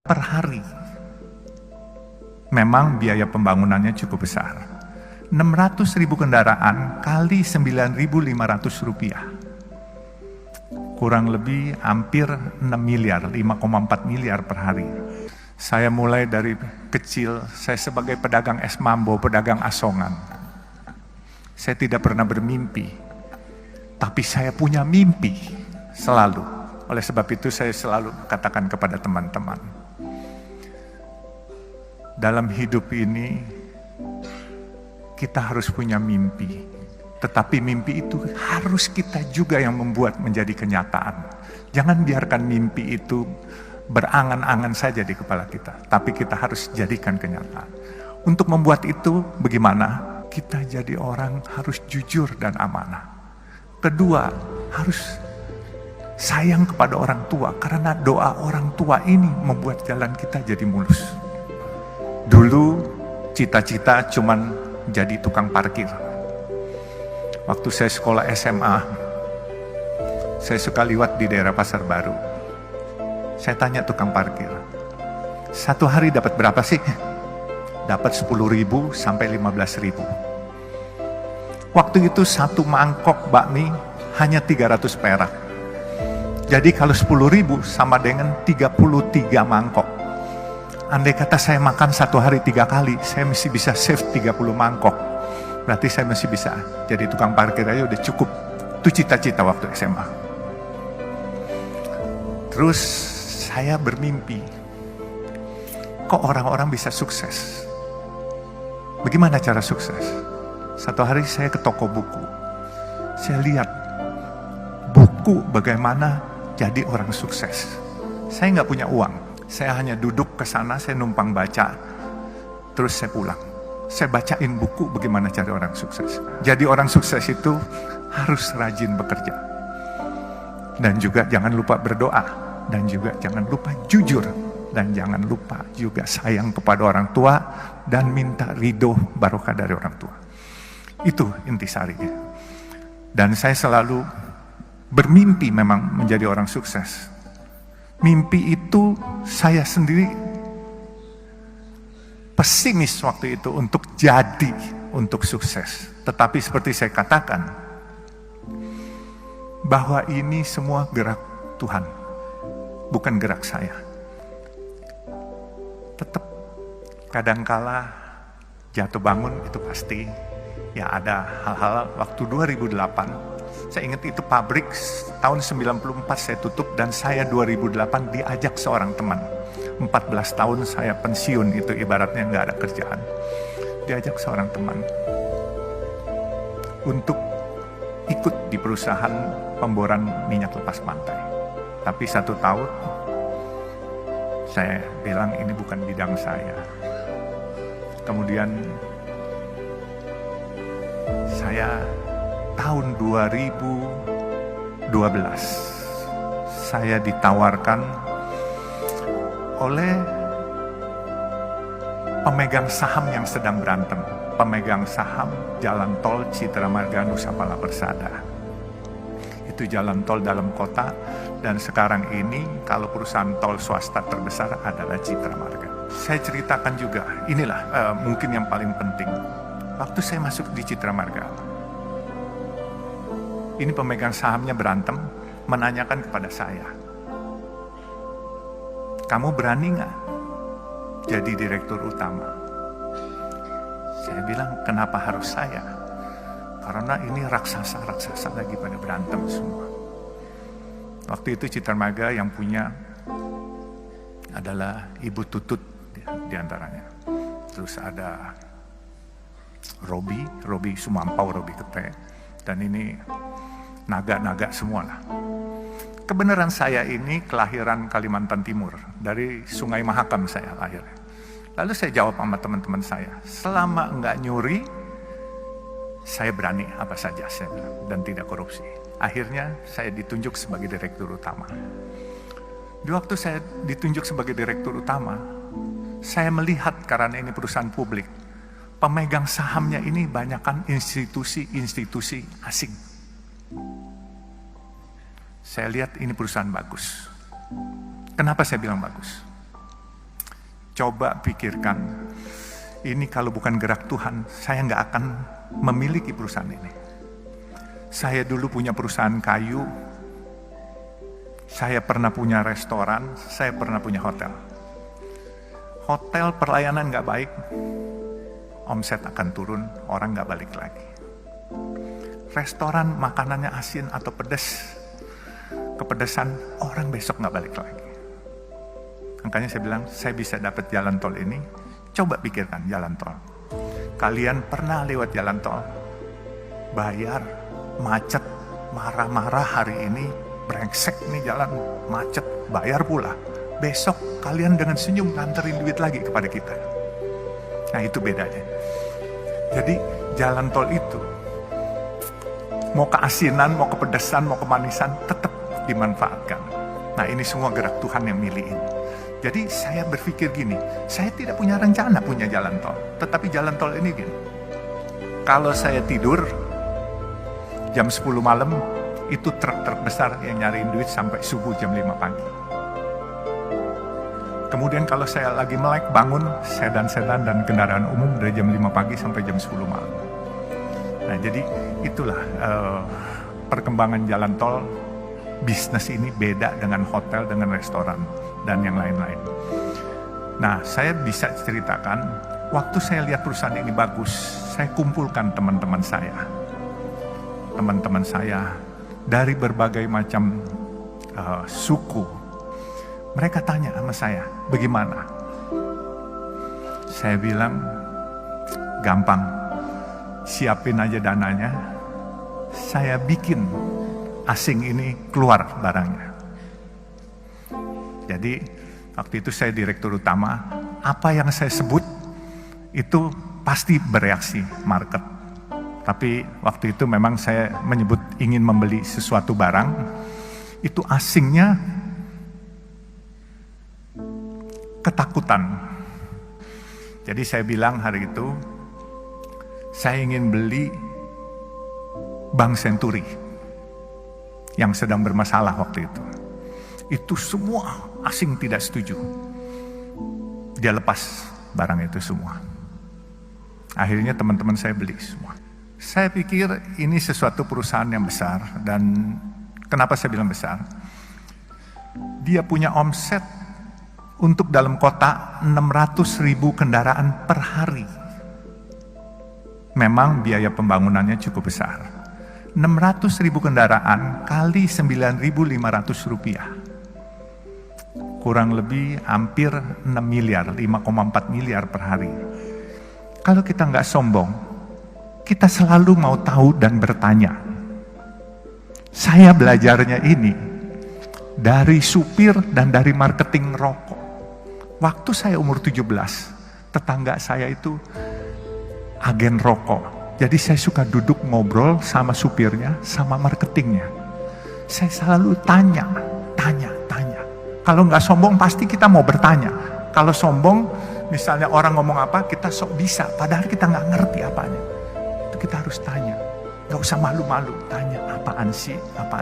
per hari. Memang biaya pembangunannya cukup besar. 600.000 kendaraan kali 9.500 rupiah. Kurang lebih hampir 6 miliar, 5,4 miliar per hari. Saya mulai dari kecil, saya sebagai pedagang es mambo, pedagang asongan. Saya tidak pernah bermimpi, tapi saya punya mimpi selalu. Oleh sebab itu saya selalu katakan kepada teman-teman, dalam hidup ini kita harus punya mimpi, tetapi mimpi itu harus kita juga yang membuat menjadi kenyataan. Jangan biarkan mimpi itu berangan-angan saja di kepala kita, tapi kita harus jadikan kenyataan. Untuk membuat itu bagaimana? Kita jadi orang harus jujur dan amanah. Kedua, harus sayang kepada orang tua, karena doa orang tua ini membuat jalan kita jadi mulus. Dulu cita-cita cuman jadi tukang parkir. Waktu saya sekolah SMA, saya suka liwat di daerah Pasar Baru. Saya tanya tukang parkir, satu hari dapat berapa sih? Dapat 10.000 sampai 15.000. Waktu itu satu mangkok bakmi hanya 300 perak. Jadi kalau 10.000 sama dengan 33 mangkok. Andai kata saya makan satu hari 3 kali, saya mesti bisa save 30 mangkok. Berarti saya masih bisa jadi tukang parkir aja udah cukup. Itu cita-cita waktu SMA. Terus saya bermimpi, kok orang-orang bisa sukses? Bagaimana cara sukses? Satu hari saya ke toko buku. Saya lihat buku bagaimana jadi orang sukses. Saya nggak punya uang. Saya hanya duduk ke sana, saya numpang baca, terus saya pulang. Saya bacain buku bagaimana cari orang sukses. Jadi orang sukses itu harus rajin bekerja. Dan juga jangan lupa berdoa. Dan juga jangan lupa jujur. Dan jangan lupa juga sayang kepada orang tua. Dan minta ridho barokah dari orang tua. Itu intisarinya. Dan saya selalu bermimpi memang menjadi orang sukses. Mimpi itu saya sendiri pesimis waktu itu untuk jadi, untuk sukses. Tetapi seperti saya katakan, bahwa ini semua gerak Tuhan, bukan gerak saya. Tetap kadangkala jatuh bangun itu pasti. Ya ada hal-hal waktu 2008, saya ingat itu pabrik tahun 94 saya tutup dan saya 2008 diajak seorang teman. 14 tahun saya pensiun itu ibaratnya nggak ada kerjaan. Diajak seorang teman untuk ikut di perusahaan pemboran minyak lepas pantai. Tapi 1 tahun saya bilang ini bukan bidang saya. Kemudian saya tahun 2012 saya ditawarkan oleh pemegang saham yang sedang berantem, pemegang saham jalan tol Citra Marga Nusa Pala Persada. Itu jalan tol dalam kota, dan sekarang ini kalau perusahaan tol swasta terbesar adalah Citra Marga. Saya ceritakan juga, inilah mungkin yang paling penting. Waktu saya masuk di Citra Marga, ini pemegang sahamnya berantem, menanyakan kepada saya, kamu berani nggak jadi direktur utama? Saya bilang, kenapa harus saya? Karena ini raksasa-raksasa lagi pada berantem semua. Waktu itu Citra Marga yang punya adalah Ibu Tutut diantaranya. Terus ada Robi Sumampau, Robi Kete. Dan ini naga-naga semua lah. Kebenaran saya ini kelahiran Kalimantan Timur, dari Sungai Mahakam saya lahir. Lalu saya jawab sama teman-teman saya, selama enggak nyuri, saya berani apa saja saya bilang, dan tidak korupsi. Akhirnya saya ditunjuk sebagai direktur utama. Di waktu saya ditunjuk sebagai direktur utama, saya melihat karena ini perusahaan publik, pemegang sahamnya ini banyakkan institusi-institusi asing. Saya lihat ini perusahaan bagus. Kenapa saya bilang bagus? Coba pikirkan, ini kalau bukan gerak Tuhan, saya nggak akan memiliki perusahaan ini. Saya dulu punya perusahaan kayu, saya pernah punya restoran, saya pernah punya hotel. Hotel pelayanan nggak baik, omset akan turun, orang nggak balik lagi. Restoran makanannya asin atau pedas, kepedesan, orang besok nggak balik lagi. Makanya saya bilang, saya bisa dapat jalan tol ini, coba pikirkan jalan tol. Kalian pernah lewat jalan tol, bayar, macet, marah-marah hari ini, brengsek nih jalan, macet, bayar pula. Besok kalian dengan senyum nganterin duit lagi kepada kita. Nah itu bedanya. Jadi jalan tol itu, mau keasinan, mau kepedesan, mau kemanisan, tetap dimanfaatkan. Nah ini semua gerak Tuhan yang milihin. Jadi saya berpikir gini, saya tidak punya rencana punya jalan tol. Tetapi jalan tol ini gini, kalau saya tidur, jam 10 malam, itu truk-truk besar yang nyariin duit sampai subuh jam 5 pagi. Kemudian kalau saya lagi melek bangun, sedan-sedan dan kendaraan umum dari jam 5 pagi sampai jam 10 malam. Nah jadi itulah perkembangan jalan tol. Bisnis ini beda dengan hotel, dengan restoran, dan yang lain-lain. Nah, saya bisa ceritakan, waktu saya lihat perusahaan ini bagus, saya kumpulkan teman-teman saya. Teman-teman saya dari berbagai macam suku. Mereka tanya sama saya, bagaimana? Saya bilang, gampang, siapin aja dananya, saya bikin asing ini keluar barangnya. Jadi waktu itu saya direktur utama, apa yang saya sebut itu pasti bereaksi market. Tapi waktu itu memang saya menyebut ingin membeli sesuatu barang, itu asingnya ketakutan. Jadi saya bilang hari itu, saya ingin beli Bank Senturi yang sedang bermasalah waktu itu. Itu semua asing tidak setuju. Dia lepas barang itu semua. Akhirnya teman-teman saya beli semua. Saya pikir ini sesuatu perusahaan yang besar, dan kenapa saya bilang besar? Dia punya omset untuk dalam kota 600.000 kendaraan per hari. Memang biaya pembangunannya cukup besar. 600.000 kendaraan kali 9.500 rupiah. Kurang lebih hampir 6 miliar, 5,4 miliar per hari. Kalau kita nggak sombong, kita selalu mau tahu dan bertanya. Saya belajarnya ini dari supir dan dari marketing rokok. Waktu saya umur 17, tetangga saya itu agen rokok. Jadi saya suka duduk ngobrol sama supirnya, sama marketingnya. Saya selalu tanya. Kalau nggak sombong pasti kita mau bertanya. Kalau sombong, misalnya orang ngomong apa, kita sok bisa, padahal kita nggak ngerti apanya. Itu kita harus tanya. Nggak usah malu-malu, tanya apaan sih, apaan.